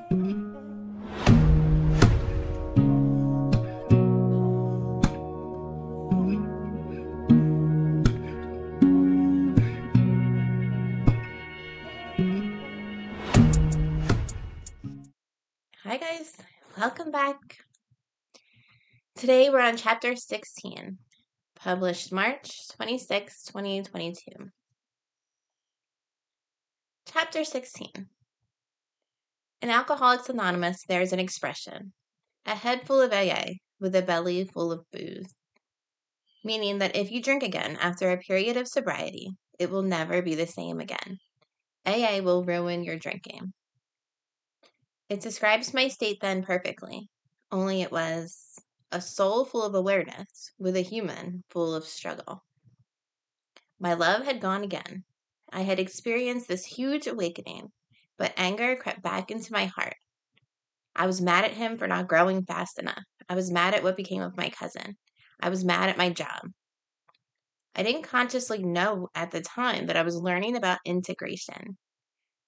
Hi guys, welcome back. Today we're on chapter 16, published March 26, 2022. Chapter 16. In Alcoholics Anonymous, there's an expression, a head full of AA with a belly full of booze, meaning that if you drink again after a period of sobriety, it will never be the same again. AA will ruin your drinking. It describes my state then perfectly, only it was a soul full of awareness with a human full of struggle. My love had gone again. I had experienced this huge awakening, but anger crept back into my heart. I was mad at him for not growing fast enough. I was mad at what became of my cousin. I was mad at my job. I didn't consciously know at the time that I was learning about integration,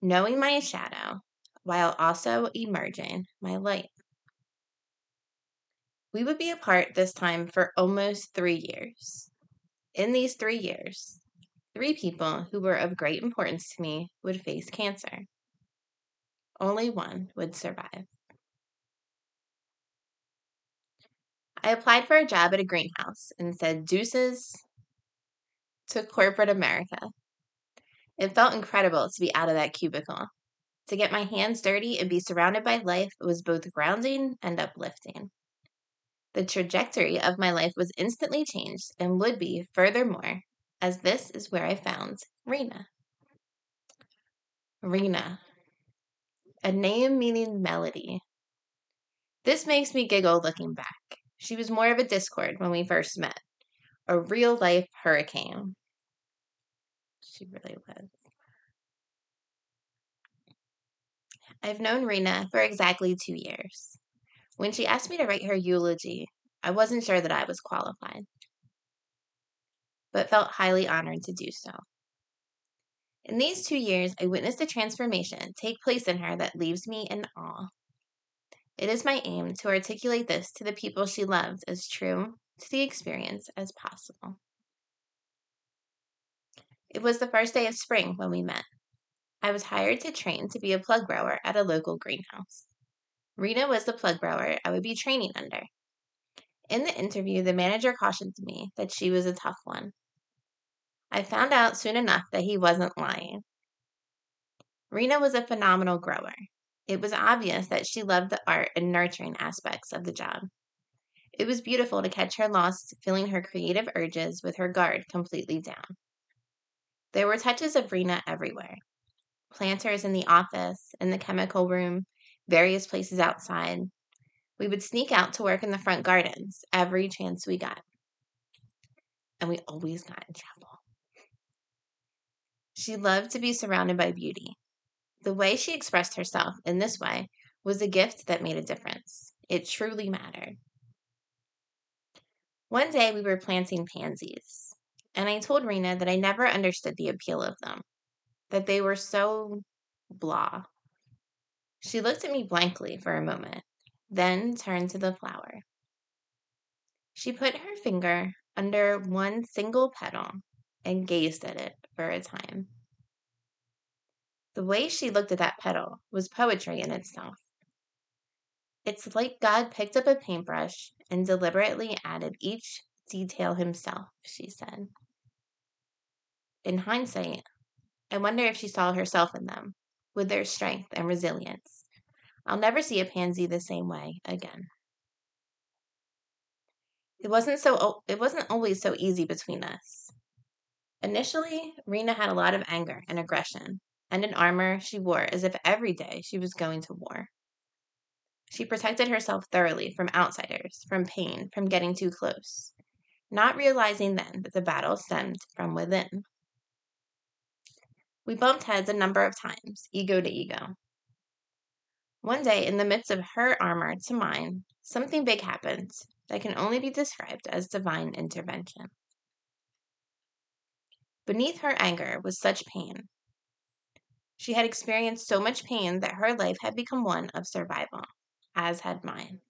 knowing my shadow, while also emerging my light. We would be apart this time for almost 3 years. In these 3 years, 3 people who were of great importance to me would face cancer. Only one would survive. I applied for a job at a greenhouse and said deuces to corporate America. It felt incredible to be out of that cubicle. To get my hands dirty and be surrounded by life was both grounding and uplifting. The trajectory of my life was instantly changed and would be furthermore, as this is where I found Rena. Rena, a name meaning melody. This makes me giggle looking back. She was more of a discord when we first met, a real-life hurricane. She really was. I've known Rena for exactly 2 years. When she asked me to write her eulogy, I wasn't sure that I was qualified, but felt highly honored to do so. In these 2 years, I witnessed a transformation take place in her that leaves me in awe. It is my aim to articulate this to the people she loves as true to the experience as possible. It was the first day of spring when we met. I was hired to train to be a plug grower at a local greenhouse. Rena was the plug grower I would be training under. In the interview, the manager cautioned me that she was a tough one. I found out soon enough that he wasn't lying. Rena was a phenomenal grower. It was obvious that she loved the art and nurturing aspects of the job. It was beautiful to catch her lost, feeling her creative urges with her guard completely down. There were touches of Rena everywhere. Planters in the office, in the chemical room, various places outside. We would sneak out to work in the front gardens every chance we got. And we always got in trouble. She loved to be surrounded by beauty. The way she expressed herself in this way was a gift that made a difference. It truly mattered. One day we were planting pansies, and I told Rena that I never understood the appeal of them, that they were so blah. She looked at me blankly for a moment, then turned to the flower. She put her finger under one single petal and gazed at it for a time. The way she looked at that petal was poetry in itself. It's like God picked up a paintbrush and deliberately added each detail himself, she said. In hindsight, I wonder if she saw herself in them, with their strength and resilience. I'll never see a pansy the same way again. It wasn't always so easy between us. Initially, Rena had a lot of anger and aggression, and an armor she wore as if every day she was going to war. She protected herself thoroughly from outsiders, from pain, from getting too close, not realizing then that the battle stemmed from within. We bumped heads a number of times, ego to ego. One day, in the midst of her armor to mine, something big happened that can only be described as divine intervention. Beneath her anger was such pain. She had experienced so much pain that her life had become one of survival, as had mine.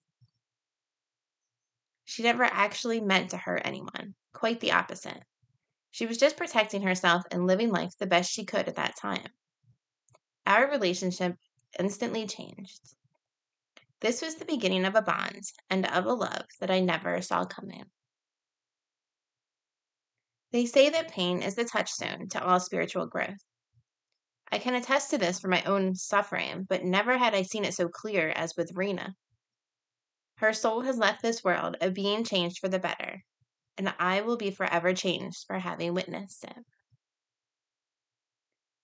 She never actually meant to hurt anyone, quite the opposite. She was just protecting herself and living life the best she could at that time. Our relationship instantly changed. This was the beginning of a bond and of a love that I never saw coming. They say that pain is the touchstone to all spiritual growth. I can attest to this from my own suffering, but never had I seen it so clear as with Rena. Her soul has left this world a being changed for the better, and I will be forever changed for having witnessed it.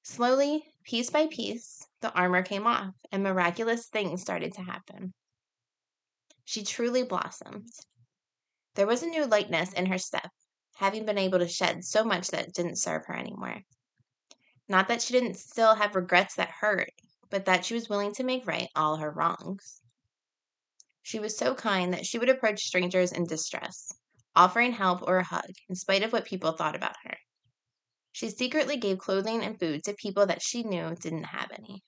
Slowly, piece by piece, the armor came off, and miraculous things started to happen. She truly blossomed. There was a new lightness in her step, having been able to shed so much that didn't serve her anymore. Not that she didn't still have regrets that hurt, but that she was willing to make right all her wrongs. She was so kind that she would approach strangers in distress, offering help or a hug, in spite of what people thought about her. She secretly gave clothing and food to people that she knew didn't have any.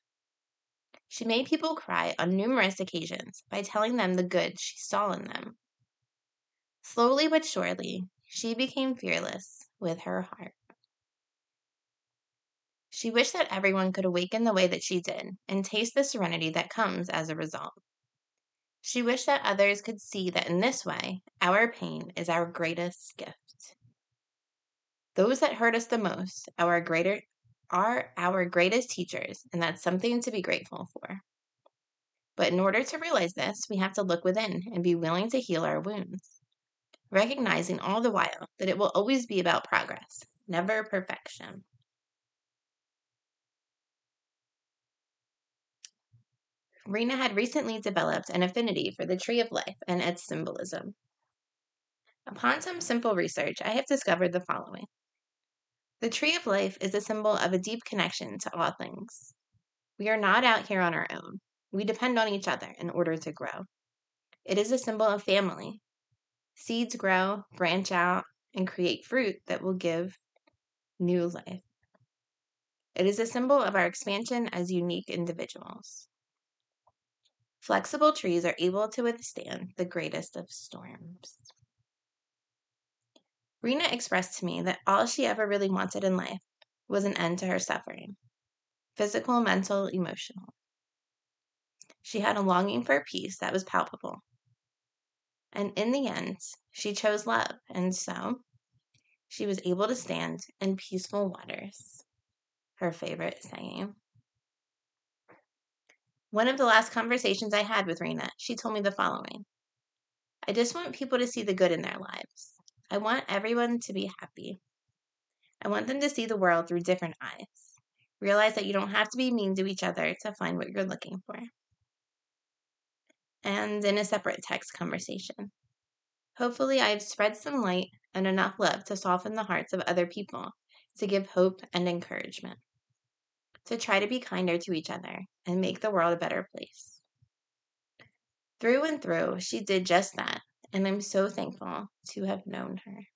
She made people cry on numerous occasions by telling them the good she saw in them. Slowly but surely, she became fearless with her heart. She wished that everyone could awaken the way that she did and taste the serenity that comes as a result. She wished that others could see that in this way, our pain is our greatest gift. Those that hurt us the most are our greatest teachers, and that's something to be grateful for. But in order to realize this, we have to look within and be willing to heal our wounds, recognizing all the while that it will always be about progress, never perfection. Rena had recently developed an affinity for the tree of life and its symbolism. Upon some simple research, I have discovered the following. The tree of life is a symbol of a deep connection to all things. We are not out here on our own. We depend on each other in order to grow. It is a symbol of family. Seeds grow, branch out, and create fruit that will give new life. It is a symbol of our expansion as unique individuals. Flexible trees are able to withstand the greatest of storms. Rena expressed to me that all she ever really wanted in life was an end to her suffering, physical, mental, emotional. She had a longing for peace that was palpable. And in the end, she chose love, and so she was able to stand in peaceful waters. Her favorite saying. One of the last conversations I had with Rena, she told me the following. I just want people to see the good in their lives. I want everyone to be happy. I want them to see the world through different eyes. Realize that you don't have to be mean to each other to find what you're looking for. And in a separate text conversation. Hopefully, I have spread some light and enough love to soften the hearts of other people, to give hope and encouragement, to try to be kinder to each other and make the world a better place. Through and through, she did just that, and I'm so thankful to have known her.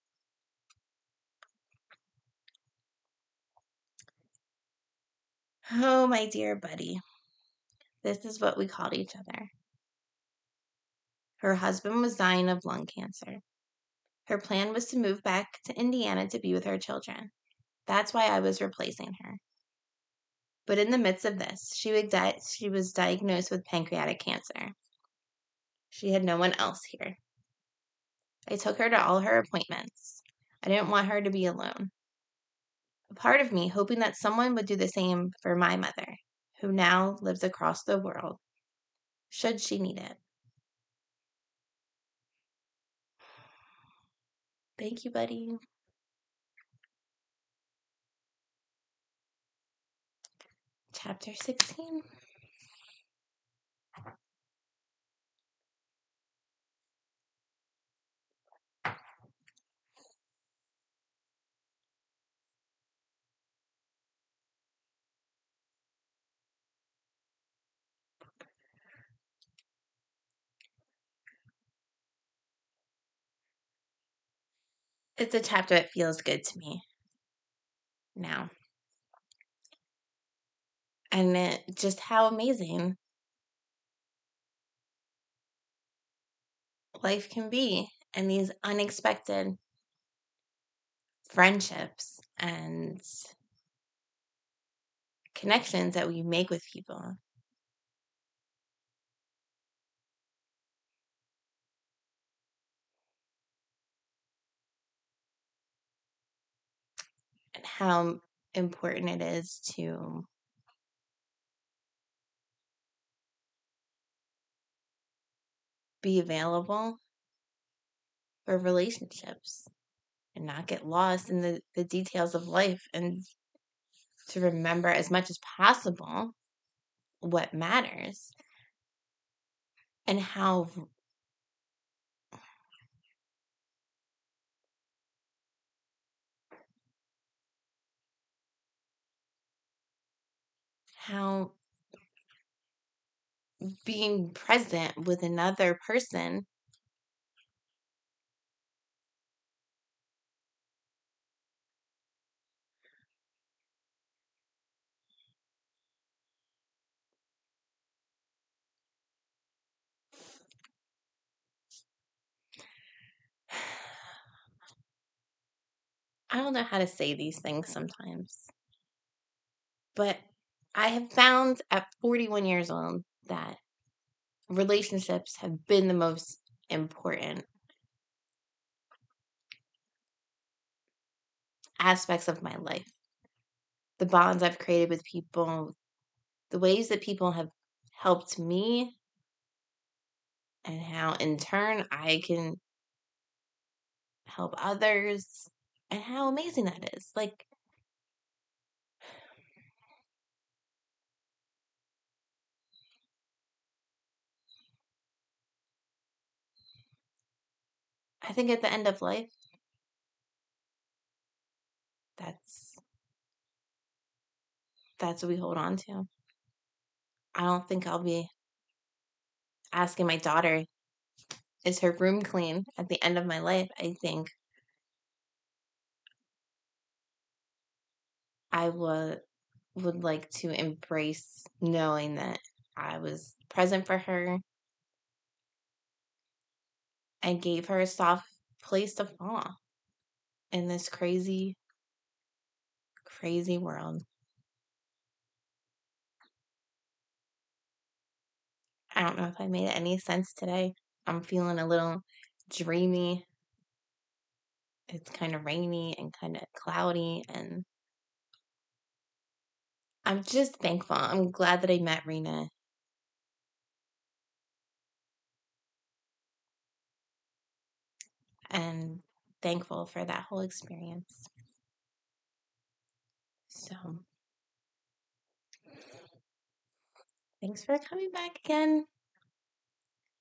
Oh, my dear buddy, this is what we called each other. Her husband was dying of lung cancer. Her plan was to move back to Indiana to be with her children. That's why I was replacing her. But in the midst of this, she was diagnosed with pancreatic cancer. She had no one else here. I took her to all her appointments. I didn't want her to be alone. A part of me hoping that someone would do the same for my mother, who now lives across the world, should she need it. Thank you, buddy. Chapter 16. It's a chapter that feels good to me now. And just how amazing life can be, and these unexpected friendships and connections that we make with people. And how important it is to be available for relationships and not get lost in the details of life, and to remember as much as possible what matters, and how being present with another person, I don't know how to say these things sometimes, but I have found at 41 years old that relationships have been the most important aspects of my life. The bonds I've created with people, the ways that people have helped me, and how in turn I can help others, and how amazing that is. Like, I think at the end of life, that's that's what we hold on to. I don't think I'll be asking my daughter, is her room clean at the end of my life? I think I would like to embrace knowing that I was present for her and gave her a soft place to fall in this crazy, crazy world. I don't know if I made any sense today. I'm feeling a little dreamy. It's kind of rainy and kind of cloudy, and I'm just thankful. I'm glad that I met Rena, and thankful for that whole experience. So, thanks for coming back again.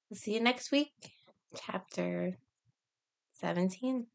We'll see you next week. Chapter 17.